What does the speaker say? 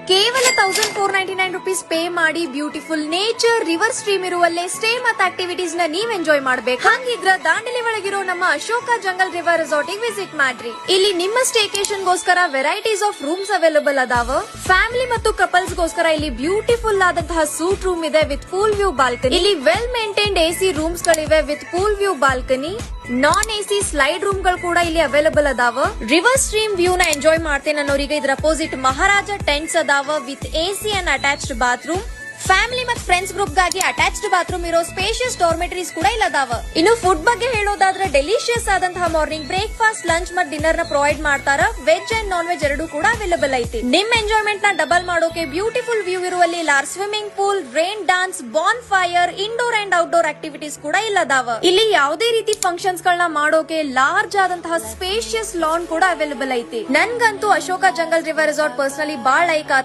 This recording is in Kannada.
ಕೇವಲ 1499 ರೂಪೀಸ್ ಪೇ ಮಾಡಿ ಬ್ಯೂಟಿಫುಲ್ ನೇಚರ್ ರಿವರ್ ಸ್ಟ್ರೀಮ್ ಇರುವಲ್ಲೇ ಸ್ಟೇ ಮತ್ತು ಆಕ್ಟಿವಿಟೀಸ್ ನ ನೀವ್ ಎಂಜಾಯ್ ಮಾಡ್ಬೇಕು. ಹಂಗಿದ್ರ ದಾಂಡೇಲಿ ಒಳಗಿರೋ ನಮ್ಮ Ashoka jungle river resort visit ಮಾಡ್ರಿ. ಇಲ್ಲಿ ನಿಮ್ಮ ಸ್ಟೇಕೇಶನ್ ಗೋಸ್ಕರ ವೆರೈಟೀಸ್ ಆಫ್ ರೂಮ್ಸ್ ಅವೈಲೇಬಲ್ ಅದಾವ. ಫ್ಯಾಮಿಲಿ ಮತ್ತು ಕಪಲ್ಸ್ ಗೋಸ್ಕರ ಇಲ್ಲಿ ಬ್ಯೂಟಿಫುಲ್ ಆದಂತಹ ಸೂಟ್ ರೂಮ್ ಇದೆ ವಿತ್ ಪೂಲ್ ವ್ಯೂ ಬಾಲ್ಕನಿ. ಇಲ್ಲಿ ವೆಲ್ ಮೇಂಟೈನ್ಡ್ ಎಸಿ ರೂಮ್ಸ್ ಗಳಿವೆ with pool view balcony. Non AC slide room ಗಳು ಕೂಡ ಇಲ್ಲಿ ಅವೈಲೇಬಲ್ ಅದಾವ. ರಿವರ್ ಸ್ಟ್ರೀಮ್ ವ್ಯೂ ನ ಎಂಜಾಯ್ ಮಾಡ್ತೇನೆ ಅನ್ನೋರಿಗೆ ಇದ್ರ ಅಪೋಸಿಟ್ ಮಹಾರಾಜ ಟೆಂಟ್ಸ್ ಅದಾವ with AC and attached bathroom. Family ಮತ್ತು ಫ್ರೆಂಡ್ಸ್ ಗ್ರೂಪ್ ಗಾಗಿ ಅಟ್ಯಾಚ್ಡ್ ಬಾತ್ರೂಮ್ ಇರೋ ಸ್ಪೇಷಿಯಸ್ ಡಾರ್ಮೆಟರೀಸ್ ಕೂಡ ಇಲ್ಲ ಅದಾವ. ಇನ್ನು ಫುಡ್ ಬಗ್ಗೆ ಹೇಳೋದಾದ್ರೆ ಡೆಲಿಷಿಯಸ್ ಆದಂತಹ ಮಾರ್ನಿಂಗ್ ಬ್ರೇಕ್ಫಾಸ್ಟ್, ಲಂಚ್ ಮತ್ತು ಡಿನ್ನರ್ ನ ಪ್ರೊವೈಡ್ ಮಾಡ್ತಾರ. ವೆಜ್ ಅಂಡ್ ನಾನ್ ವೆಜ್ ಎರಡೂ ಕೂಡ ಅವೈಲೇಬಲ್ ಐತಿ. ನಿಮ್ ಎಂಜಾಯ್ಮೆಂಟ್ ನ ಡಬಲ್ ಮಾಡೋಕೆ ಬ್ಯೂಟಿಫುಲ್ ವ್ಯೂ ಇರುವಲ್ಲಿ large swimming pool, rain dance, bonfire, indoor and outdoor activities ಕೂಡ ಇಲ್ಲ ಅದಾವ. ಇಲ್ಲಿ ಯಾವುದೇ ರೀತಿ ಫಂಕ್ಷನ್ಸ್ ಗಳನ್ನ ಮಾಡೋಕೆ ಲಾರ್ಜ್ ಆದಂತಹ ಸ್ಪೇಷಿಯಸ್ ಲಾನ್ ಕೂಡ ಅವೈಲೇಬಲ್ ಐತಿ. ನನ್ಗಂತೂ Ashoka jungle river resort personally ಬಾಳ ಲೈಕ್